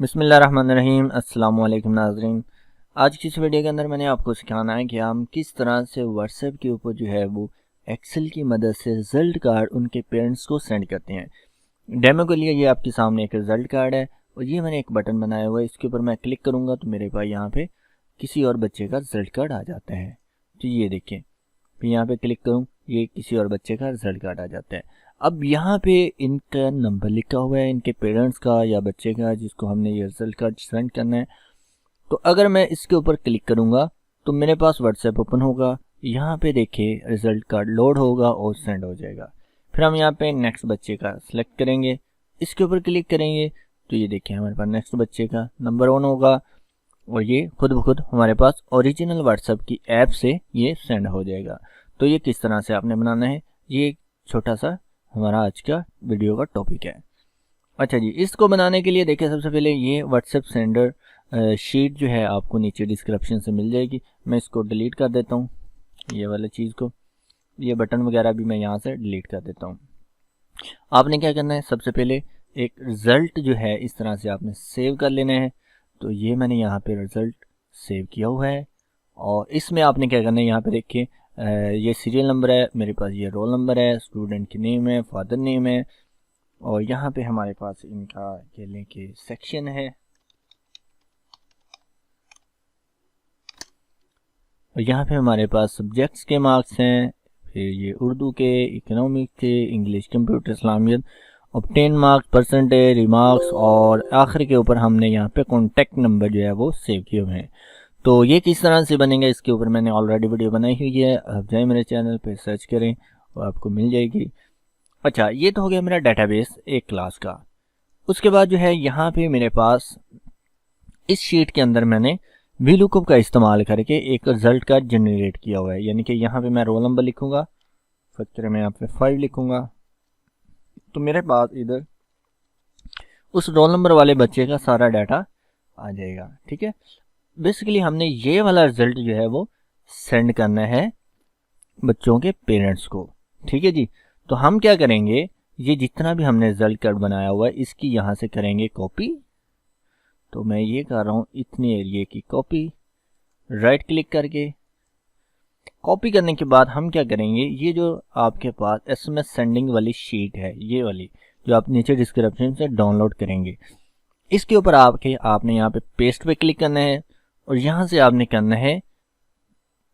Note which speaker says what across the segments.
Speaker 1: बिस्मिल्लाहिर्रहमानिर्रहीम। अस्सलाम वालेकुम नाज़रीन। आज की इस वीडियो के अंदर मैंने आपको सिखाना है कि हम किस तरह से व्हाट्सएप के ऊपर जो है वो एक्सेल की मदद से रिज़ल्ट कार्ड उनके पेरेंट्स को सेंड करते हैं। डेमो के लिए ये आपके सामने एक रिज़ल्ट कार्ड है और ये मैंने एक बटन बनाया हुआ है। इसके ऊपर मैं क्लिक करूँगा तो मेरे पास यहाँ पे किसी और बच्चे का रिज़ल्ट कार्ड आ जाता है। तो ये देखिए, फिर यहाँ पे क्लिक करूँ, ये किसी और बच्चे का रिज़ल्ट कार्ड आ जाता है। अब यहाँ पे इनका नंबर लिखा हुआ है, इनके पेरेंट्स का या बच्चे का जिसको हमने ये रिज़ल्ट कार्ड सेंड करना है। तो अगर मैं इसके ऊपर क्लिक करूँगा तो मेरे पास व्हाट्सएप ओपन होगा। यहाँ पे देखिए रिज़ल्ट कार्ड लोड होगा और सेंड हो जाएगा। फिर हम यहाँ पे नेक्स्ट बच्चे का सिलेक्ट करेंगे, इसके ऊपर क्लिक करेंगे तो ये देखिए हमारे पास नेक्स्ट बच्चे का नंबर ऑन होगा और ये खुद ब खुद हमारे पास ओरिजिनल व्हाट्सएप की ऐप से ये सेंड हो जाएगा। तो ये किस तरह से आपने बनाना है, ये एक छोटा सा हमारा आज का वीडियो का टॉपिक है। अच्छा जी, इसको बनाने के लिए देखिए सबसे पहले ये व्हाट्सएप सेंडर शीट जो है आपको नीचे डिस्क्रिप्शन से मिल जाएगी। मैं इसको डिलीट कर देता हूँ, ये वाला चीज़ को, ये बटन वगैरह भी मैं यहाँ से डिलीट कर देता हूँ। आपने क्या करना है, सबसे पहले एक रिज़ल्ट जो है इस तरह से आपने सेव कर लेना है। तो ये मैंने यहाँ पे रिज़ल्ट सेव किया हुआ है और इसमें आपने क्या करना है, यहाँ पे देखिए ये सीरियल नंबर है मेरे पास, ये रोल नंबर है, स्टूडेंट की नेम है, फादर नेम है और यहाँ पे हमारे पास इनका कह लें कि सेक्शन है और यहाँ पे हमारे पास सब्जेक्ट्स के मार्क्स हैं। फिर ये उर्दू के, इकोनॉमिक के, इंग्लिश, कंप्यूटर, इस्लामियत, ऑब्टेन मार्क्स, परसेंटेज, रिमार्क्स और आखिर के ऊपर हमने यहाँ पे कॉन्टैक्ट नंबर जो है वो सेव किए हुए हैं। तो ये किस तरह से बनेगा इसके ऊपर मैंने ऑलरेडी वीडियो बनाई हुई है, आप जाए मेरे चैनल पे सर्च करें और आपको मिल जाएगी। अच्छा, ये तो हो गया मेरा डेटाबेस एक क्लास का। उसके बाद जो है यहाँ पे मेरे पास इस शीट के अंदर मैंने VLOOKUP का इस्तेमाल करके एक रिजल्ट का जनरेट किया हुआ है। यानी कि यहाँ पे मैं रोल नंबर लिखूंगा, फैक्टर में यहाँ पे 5 लिखूंगा तो मेरे पास इधर उस रोल नंबर वाले बच्चे का सारा डाटा आ जाएगा। ठीक है, बेसिकली हमने ये वाला रिजल्ट जो है वो सेंड करना है बच्चों के पेरेंट्स को। ठीक है जी, तो हम क्या करेंगे, ये जितना भी हमने रिजल्ट कार्ड बनाया हुआ है इसकी यहाँ से करेंगे कॉपी। तो मैं ये कर रहा हूँ इतने एरिया की कॉपी, राइट क्लिक करके कॉपी करने के बाद हम क्या करेंगे, ये जो आपके पास SMS सेंडिंग वाली शीट है, ये वाली जो आप नीचे डिस्क्रिप्शन से डाउनलोड करेंगे, इसके ऊपर आपने यहाँ पे पेस्ट पे क्लिक करना है और यहाँ से आपने करना है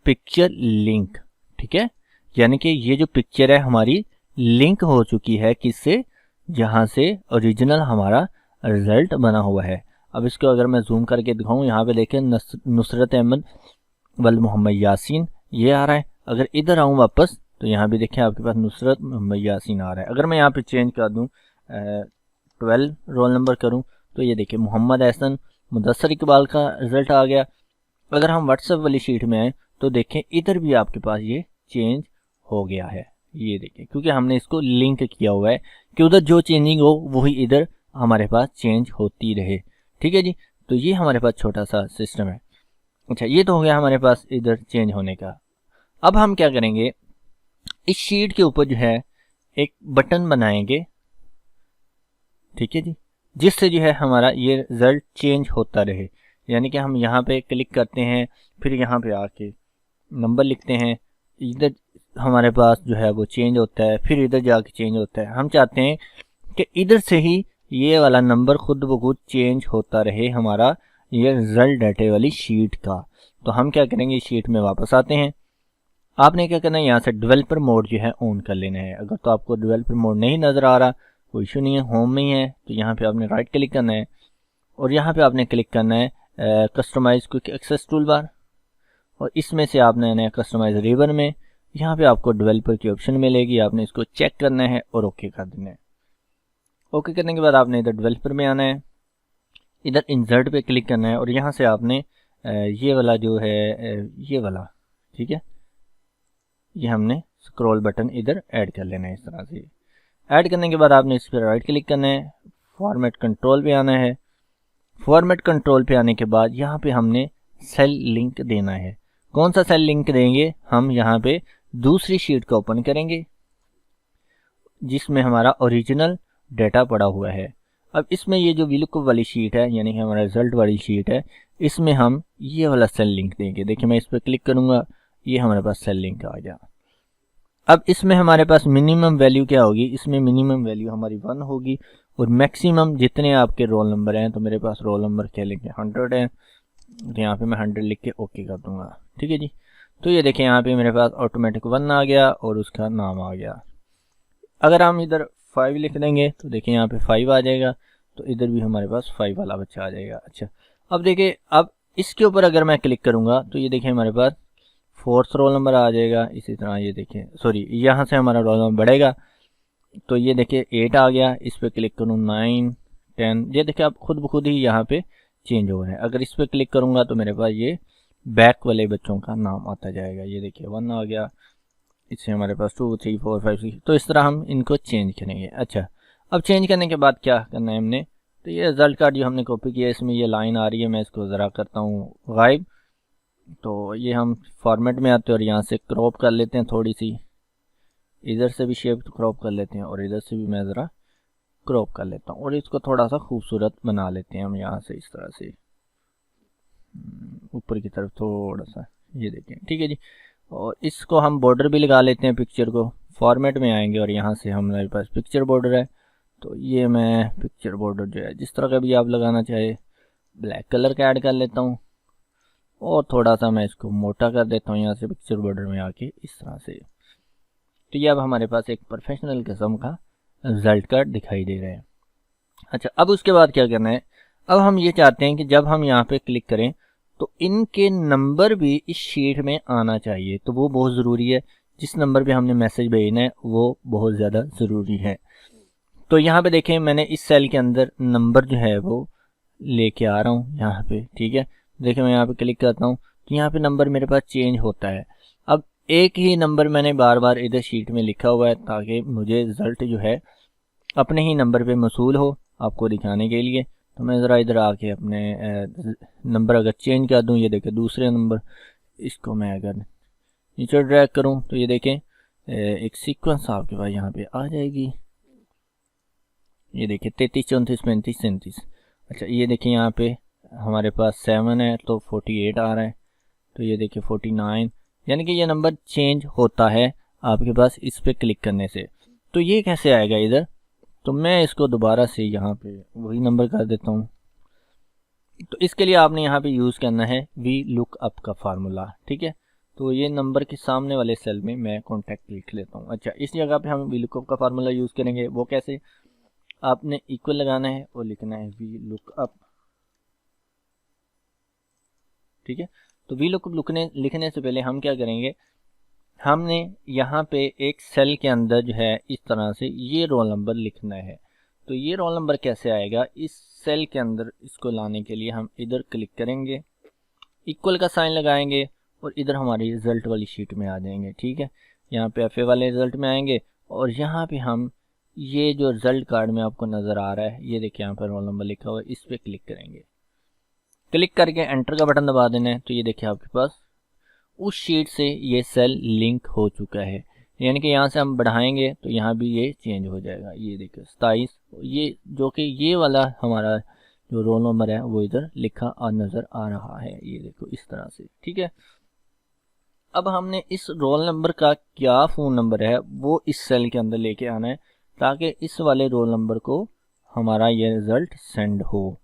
Speaker 1: पिक्चर लिंक। ठीक है, यानी कि ये जो पिक्चर है हमारी लिंक हो चुकी है किससे, जहाँ से ओरिजिनल हमारा रिजल्ट बना हुआ है। अब इसको अगर मैं जूम करके दिखाऊं, यहाँ पे देखें नुसरत अहमद वल मोहम्मद यासीन ये आ रहा है। अगर इधर आऊँ वापस तो यहाँ भी देखें आपके पास नुसरत मोहम्मद यासीन आ रहा है। अगर मैं यहाँ पे चेंज कर दूँ 12 रोल नंबर करूँ तो ये देखिए मोहम्मद एहसन मुदस्सर इकबाल का रिजल्ट आ गया। अगर हम व्हाट्सएप वाली शीट में आए तो देखें इधर भी आपके पास ये चेंज हो गया है। ये देखिए, क्योंकि हमने इसको लिंक किया हुआ है कि उधर जो चेंजिंग हो वही इधर हमारे पास चेंज होती रहे। ठीक है जी, तो ये हमारे पास छोटा सा सिस्टम है। अच्छा, ये तो हो गया हमारे पास इधर चेंज होने का। अब हम क्या करेंगे, इस शीट के ऊपर जो है एक बटन बनाएंगे। ठीक है जी, जिससे जो है हमारा ये रिजल्ट चेंज होता रहे। यानी कि हम यहाँ पे क्लिक करते हैं, फिर यहाँ पे आके नंबर लिखते हैं, इधर हमारे पास जो है वो चेंज होता है, फिर इधर जाके चेंज होता है। हम चाहते हैं कि इधर से ही ये वाला नंबर खुद ब खुद चेंज होता रहे हमारा ये रिजल्ट डाटे वाली शीट का। तो हम क्या करेंगे, शीट में वापस आते हैं। आपने क्या करना है, यहाँ से डेवलपर मोड जो है ऑन कर लेना है। अगर तो आपको डेवलपर मोड नहीं नज़र आ रहा, कोई इशू नहीं है, होम में ही है, तो यहाँ पे आपने राइट क्लिक करना है और यहाँ पे आपने क्लिक करना है customise quick access tool bar और इसमें से आपने कस्टमाइज रिबन में यहाँ पे आपको डेवलपर की ऑप्शन मिलेगी। आपने इसको चेक करना है और ओके कर देना है। ओके करने के बाद आपने इधर डेवलपर में आना है, इधर इंसर्ट पे क्लिक करना है और यहाँ से आपने ये वाला जो है ये वाला, ठीक है, ये हमने स्क्रॉल बटन इधर ऐड कर लेना है। इस तरह से ऐड करने के बाद आपने इस पर राइट क्लिक करना है, फॉर्मेट कंट्रोल पे आना है। फॉर्मेट कंट्रोल पे आने के बाद यहाँ पे हमने सेल लिंक देना है। कौन सा सेल लिंक देंगे, हम यहाँ पे दूसरी शीट को ओपन करेंगे जिसमें हमारा ओरिजिनल डाटा पड़ा हुआ है। अब इसमें ये जो VLOOKUP वाली शीट है, यानी कि हमारा रिजल्ट वाली शीट है, इसमें हम ये वाला सेल लिंक देंगे। देखिए मैं इस पर क्लिक करूँगा, ये हमारे पास सेल लिंक आ गया। अब इसमें हमारे पास मिनिमम वैल्यू क्या होगी, इसमें मिनिमम वैल्यू हमारी 1 होगी और मैक्सिमम जितने आपके रोल नंबर हैं, तो मेरे पास रोल नंबर क्या लिखे 100 है, तो यहाँ पे मैं 100 लिख के ओके कर दूंगा। ठीक है जी। तो ये देखें यहाँ पे मेरे पास ऑटोमेटिक 1 आ गया और उसका नाम आ गया। अगर हम इधर 5 लिख देंगे तो देखिए यहाँ पे 5 आ जाएगा, तो इधर भी हमारे पास 5 वाला बच्चा आ जाएगा। अच्छा, अब देखिए अब इसके ऊपर अगर मैं क्लिक करूँगा तो ये देखिए हमारे पास 4th रोल नंबर आ जाएगा। इसी तरह ये देखिए, सॉरी यहाँ से हमारा रोल नंबर बढ़ेगा, तो ये देखिए 8 आ गया। इस पर क्लिक करूँ 9 10, ये देखिए आप खुद ब खुद ही यहाँ पे चेंज हो रहे हैं। अगर इस पर क्लिक करूँगा तो मेरे पास ये बैक वाले बच्चों का नाम आता जाएगा। ये देखिए 1 आ गया, इससे हमारे पास 2 3 4 5 6, तो इस तरह हम इनको चेंज करेंगे। अच्छा, अब चेंज करने के बाद क्या करना है हमने, तो ये रिजल्ट कार्ड जो हमने कॉपी किया है, इसमें ये लाइन आ रही है, मैं इसको ज़रा करता हूँ गायब। तो ये हम फॉर्मेट में आते हैं और यहाँ से क्रॉप कर लेते हैं थोड़ी सी, इधर से भी शेप क्रॉप कर लेते हैं और इधर से भी मैं ज़रा क्रॉप कर लेता हूँ और इसको थोड़ा सा खूबसूरत बना लेते हैं हम यहाँ से इस तरह से ऊपर की तरफ थोड़ा सा, ये देखें। ठीक है जी। और इसको हम बॉर्डर भी लगा लेते हैं, पिक्चर को फॉर्मेट में आएंगे और यहाँ से हमारे पास पिक्चर बॉर्डर है, तो ये मैं पिक्चर बॉर्डर जो है जिस तरह का भी आप लगाना चाहे ब्लैक कलर का ऐड कर लेता हूँ और थोड़ा सा मैं इसको मोटा कर देता हूँ यहाँ से पिक्चर बॉर्डर में आके इस तरह से। तो ये अब हमारे पास एक प्रोफेशनल किस्म का रिजल्ट कार्ड दिखाई दे रहा है। अच्छा, अब उसके बाद क्या करना है, अब हम ये चाहते हैं कि जब हम यहाँ पे क्लिक करें तो इनके नंबर भी इस शीट में आना चाहिए, तो वो बहुत ज़रूरी है। जिस नंबर पे हमने मैसेज भेजना है वो बहुत ज़्यादा ज़रूरी है। तो यहाँ पे देखें मैंने इस सेल के अंदर नंबर जो है वो लेके आ रहा हूँ यहाँ पे। ठीक है, देखिए मैं यहाँ पे क्लिक करता हूँ तो यहाँ पे नंबर मेरे पास चेंज होता है। अब एक ही नंबर मैंने बार बार इधर शीट में लिखा हुआ है ताकि मुझे रिज़ल्ट जो है अपने ही नंबर पे मौसूल हो आपको दिखाने के लिए। तो मैं ज़रा इधर आके अपने नंबर अगर चेंज कर दूं, ये देखें दूसरे नंबर, इसको मैं अगर नीचे ड्रैग करूं तो ये देखें एक सीक्वेंस आपके पास यहाँ पे आ जाएगी। ये देखिए 33 34 35 37। अच्छा, ये देखिए यहाँ पे हमारे पास 7 है तो 48 आ रहा है, तो ये देखिए 49, यानी कि ये नंबर चेंज होता है आपके पास इस पर क्लिक करने से। तो ये कैसे आएगा इधर, तो मैं इसको दोबारा से यहाँ पे वही नंबर कर देता हूँ। तो इसके लिए आपने यहाँ पे यूज़ करना है VLOOKUP का फार्मूला। ठीक है, तो ये नंबर के सामने वाले सेल में मैं कॉन्टैक्ट लिख लेता हूँ। अच्छा, इस जगह पे हम VLOOKUP का फार्मूला यूज़ करेंगे। वो कैसे, आपने इक्वल लगाना है और लिखना है VLOOKUP। ठीक है, तो VLOOKUP लिखने से पहले हम क्या करेंगे, हमने यहाँ पे एक सेल के अंदर जो है इस तरह से ये रोल नंबर लिखना है। तो ये रोल नंबर कैसे आएगा, इस सेल के अंदर इसको लाने के लिए हम इधर क्लिक करेंगे, इक्वल का साइन लगाएंगे और इधर हमारी रिजल्ट वाली शीट में आ जाएंगे। ठीक है, यहाँ पे FA वाले रिजल्ट में आएंगे और यहाँ पे हम ये जो रिजल्ट कार्ड में आपको नज़र आ रहा है, ये देखिए यहाँ पर रोल नंबर लिखा हुआ है, इस पर क्लिक करेंगे। क्लिक करके एंटर का बटन दबा देना है, तो ये देखिए आपके पास उस शीट से ये सेल लिंक हो चुका है। यानी कि यहाँ से हम बढ़ाएंगे तो यहाँ भी ये चेंज हो जाएगा। ये देखिए 27, ये जो कि ये वाला हमारा जो रोल नंबर है वो इधर लिखा नज़र आ रहा है, ये देखो इस तरह से। ठीक है, अब हमने इस रोल नंबर का क्या फ़ोन नंबर है वो इस सेल के अंदर लेके आना है ताकि इस वाले रोल नंबर को हमारा ये रिज़ल्ट सेंड हो।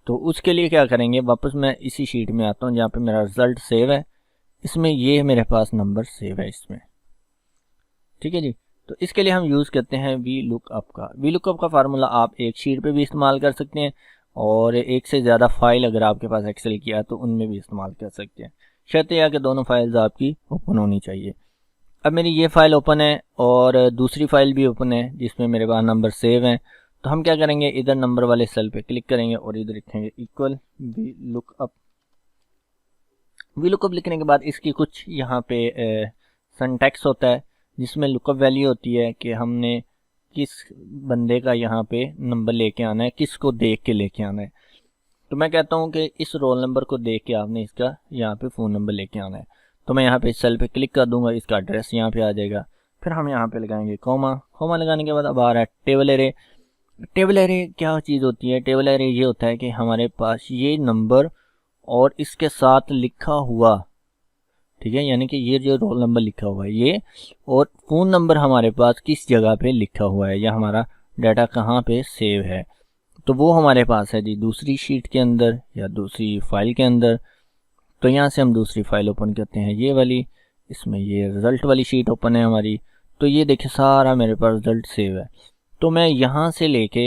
Speaker 1: तो उसके लिए क्या करेंगे, वापस मैं इसी शीट में आता हूँ जहाँ पे मेरा रिज़ल्ट सेव है, इसमें ये मेरे पास नंबर सेव है इसमें। ठीक है जी, तो इसके लिए हम यूज़ करते हैं VLOOKUP का फार्मूला आप एक शीट पे भी इस्तेमाल कर सकते हैं और एक से ज़्यादा फाइल अगर आपके पास एक्सेल की है तो उनमें भी इस्तेमाल कर सकते हैं। शर्त यह है कि दोनों फाइल्स आपकी ओपन होनी चाहिए। अब मेरी ये फ़ाइल ओपन है और दूसरी फ़ाइल भी ओपन है जिसमें मेरे पास नंबर सेव हैं। तो हम क्या करेंगे, इधर नंबर वाले सेल पे क्लिक करेंगे और इधर लिखेंगे इक्वल VLOOKUP लिखने के बाद इसकी कुछ यहाँ पे सिंटैक्स होता है जिसमें लुकअप वैल्यू होती है कि हमने किस बंदे का यहाँ पे नंबर लेके आना है, किसको देख के लेके आना है। तो मैं कहता हूँ कि इस रोल नंबर को देख के आपने इसका यहाँ पे फ़ोन नंबर लेके आना है। तो मैं यहाँ पे इस सेल पे क्लिक कर दूंगा, इसका एड्रेस यहाँ पे आ जाएगा। फिर हम यहाँ पे लगाएंगे कॉमा लगाने के बाद अब आ रहा है टेबल एरे। टेबल एरे क्या चीज़ होती है? टेबल एरे ये होता है कि हमारे पास ये नंबर और इसके साथ लिखा हुआ, ठीक है, यानी कि ये जो रोल नंबर लिखा हुआ है ये, और फ़ोन नंबर हमारे पास किस जगह पे लिखा हुआ है या हमारा डाटा कहाँ पे सेव है, तो वो हमारे पास है जी दूसरी शीट के अंदर या दूसरी फाइल के अंदर। तो यहाँ से हम दूसरी फाइल ओपन करते हैं, ये वाली, इसमें ये रिज़ल्ट वाली शीट ओपन है हमारी। तो ये देखिए सारा मेरे पास रिज़ल्ट सेव है। तो मैं यहाँ से लेके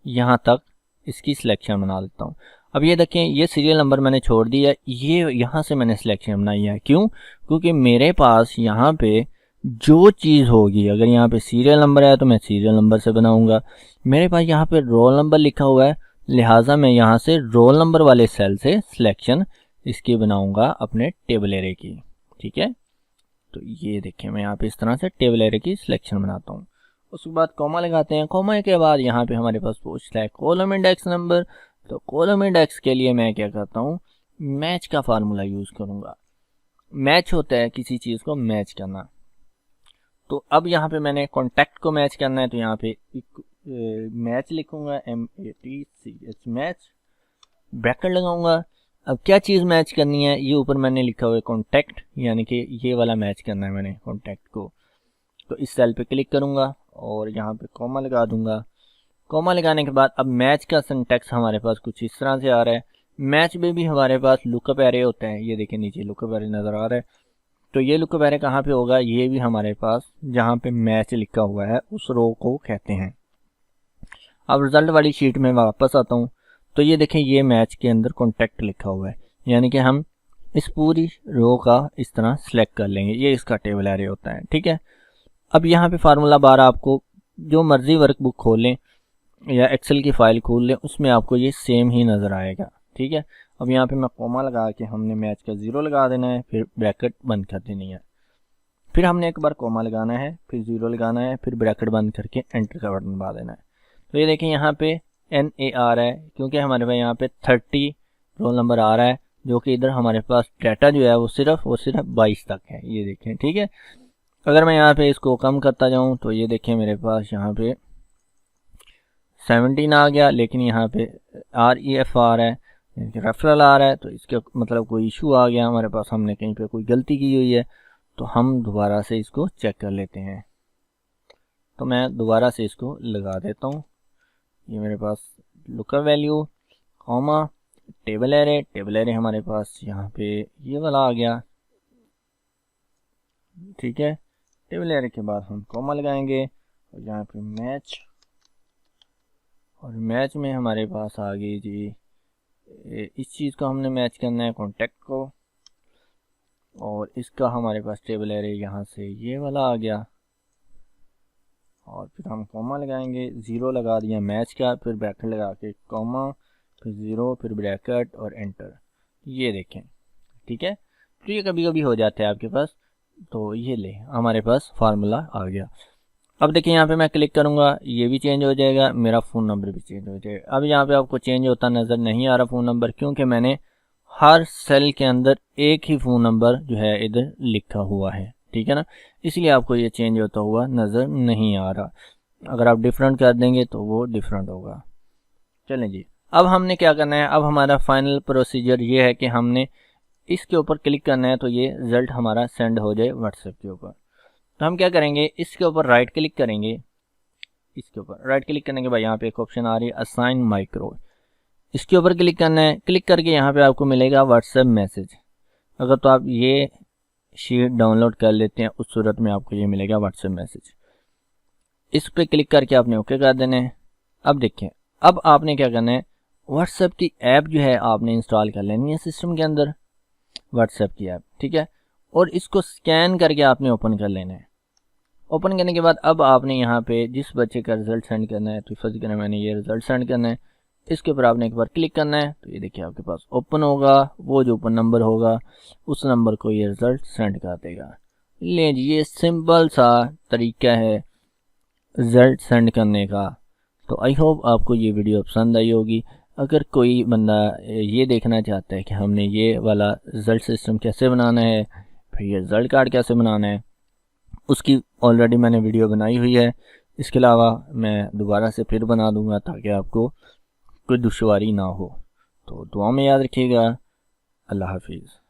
Speaker 1: यहाँ तक इसकी सिलेक्शन बना देता हूँ। अब ये देखें, ये सीरियल नंबर मैंने छोड़ दिया, ये यहाँ से मैंने सिलेक्शन बनाई है। क्यों? क्योंकि मेरे पास यहाँ पे जो चीज़ होगी, अगर यहाँ पे सीरियल नंबर है तो मैं सीरियल नंबर से बनाऊंगा। मेरे पास यहाँ पे रोल नंबर लिखा हुआ है, लिहाजा मैं यहाँ से रोल नंबर वाले सेल से सिलेक्शन इसकी बनाऊंगा अपने टेबल एरे की। ठीक है, तो ये देखिए मैं यहाँ पे इस तरह से टेबल एरे की सिलेक्शन बनाता हूँ। उसके बाद कॉमा लगाते हैं। कॉमा के बाद यहाँ पे हमारे पास पूछता है कॉलम इंडेक्स नंबर। तो कॉलम इंडेक्स के लिए मैं क्या करता हूँ, मैच का फार्मूला यूज़ करूँगा। मैच होता है किसी चीज़ को मैच करना। तो अब यहाँ पे मैंने कॉन्टैक्ट को मैच करना है, तो यहाँ पे मैच लिखूँगा, MATCH मैच, ब्रैकेट लगाऊंगा। अब क्या चीज़ मैच करनी है, ये ऊपर मैंने लिखा हुआ है कॉन्टैक्ट, यानी कि ये वाला मैच करना है मैंने कॉन्टैक्ट को। तो इस सेल पे क्लिक करूँगा और यहाँ पे कॉमा लगा दूंगा। कॉमा लगाने के बाद अब मैच का सिंटैक्स हमारे पास कुछ इस तरह से आ रहा है। मैच में भी हमारे पास लुकअप एरे होते हैं, ये देखिए नीचे लुकअप एरे नज़र आ रहा है। तो ये लुकअप एरे कहाँ पे होगा, ये भी हमारे पास जहाँ पे मैच लिखा हुआ है उस रो को कहते हैं। अब रिजल्ट वाली शीट में वापस आता हूँ, तो ये देखें ये मैच के अंदर कॉन्टैक्ट लिखा हुआ है, यानी कि हम इस पूरी रो का इस तरह सेलेक्ट कर लेंगे। ये इसका टेबल एरे होता है। ठीक है, अब यहाँ पे फार्मूला बार आपको जो मर्जी वर्कबुक खोल लें या एक्सेल की फाइल खोल लें, उसमें आपको ये सेम ही नज़र आएगा। ठीक है, अब यहाँ पे मैं कॉमा लगा के हमने मैच का 0 लगा देना है, फिर ब्रैकेट बंद कर देनी है। फिर हमने एक बार कॉमा लगाना है, फिर 0 लगाना है, फिर ब्रैकेट बंद करके एंटर का बटन दबा देना है। तो ये देखें यहाँ पे NA आ रहा है, क्योंकि हमारे पास यहाँ पे 30 रोल नंबर आ रहा है, जो कि इधर हमारे पास डाटा जो है वो सिर्फ 22 तक है। ये देखें, ठीक है। अगर मैं यहाँ पे इसको कम करता जाऊँ तो ये देखें मेरे पास यहाँ पे 17 आ गया, लेकिन यहाँ पे REF आ रहा है, रेफरल आ रहा है। तो इसका मतलब कोई इशू आ गया हमारे पास, हमने कहीं पे कोई गलती की हुई है। तो हम दोबारा से इसको चेक कर लेते हैं। तो मैं दोबारा से इसको लगा देता हूँ। ये मेरे पास lookup value, comma, table array. Table array हमारे पास यहाँ पे ये वाला आ गया। ठीक है, टेबल एरे के बाद हम कॉमा लगाएंगे और यहाँ पे मैच, और मैच में हमारे पास आ गई जी इस चीज़ को हमने मैच करना है कॉन्टैक्ट को, और इसका हमारे पास टेबल एरे यहाँ से ये वाला आ गया। और फिर हम कॉमा लगाएंगे, 0 लगा दिया मैच का, फिर ब्रैकेट लगा के कॉमा, फिर 0, फिर ब्रैकेट और एंटर। ये देखें, ठीक है। तो ये कभी कभी हो जाता है आपके पास। तो ये ले हमारे पास फार्मूला आ गया। अब देखिए यहाँ पे मैं क्लिक करूँगा, ये भी चेंज हो जाएगा, मेरा फ़ोन नंबर भी चेंज हो जाएगा। अब यहाँ पे आपको चेंज होता नज़र नहीं आ रहा फ़ोन नंबर, क्योंकि मैंने हर सेल के अंदर एक ही फ़ोन नंबर जो है इधर लिखा हुआ है। ठीक है ना, इसलिए आपको ये चेंज होता हुआ नज़र नहीं आ रहा। अगर आप डिफरेंट कर देंगे तो वो डिफरेंट होगा। चलें जी, अब हमने क्या करना है, अब हमारा फाइनल प्रोसीजर ये है कि हमने इसके ऊपर क्लिक करना है, तो ये रिज़ल्ट हमारा सेंड हो जाए व्हाट्सएप के ऊपर। तो हम क्या करेंगे, इसके ऊपर राइट क्लिक करेंगे। इसके ऊपर राइट क्लिक करने के बाद यहाँ पे एक ऑप्शन आ रही है असाइन माइक्रो, इसके ऊपर क्लिक करना है। क्लिक करके यहाँ पे आपको मिलेगा व्हाट्सएप मैसेज। अगर तो आप ये शीट डाउनलोड कर लेते हैं, उस सूरत में आपको ये मिलेगा व्हाट्सएप मैसेज। इस पर क्लिक करके आपने ओके कर देना है। अब देखिए, अब आपने क्या करना है, व्हाट्सएप की ऐप जो है आपने इंस्टॉल कर लेनी है सिस्टम के अंदर, व्हाट्सएप की ऐप। ठीक है, और इसको स्कैन करके आपने ओपन कर लेना है। ओपन करने के बाद अब आपने यहाँ पे जिस बच्चे का रिजल्ट सेंड करना है, तो फर्ज करना मैंने ये रिजल्ट सेंड करना है, इसके ऊपर आपने एक बार क्लिक करना है। तो ये देखिए आपके पास ओपन होगा, वो जो ओपन नंबर होगा उस नंबर को ये रिजल्ट सेंड कर देगा। ले जी, ये सिंपल सा तरीका है रिजल्ट सेंड करने का। तो आई होप आपको ये वीडियो पसंद आई होगी। अगर कोई बंदा ये देखना चाहता है कि हमने ये वाला रिज़ल्ट सिस्टम कैसे बनाना है, फिर ये रिज़ल्ट कार्ड कैसे बनाना है, उसकी ऑलरेडी मैंने वीडियो बनाई हुई है। इसके अलावा मैं दोबारा से फिर बना दूँगा ताकि आपको कोई दुश्वारी ना हो। तो दुआ में याद रखिएगा। अल्लाह हाफिज़।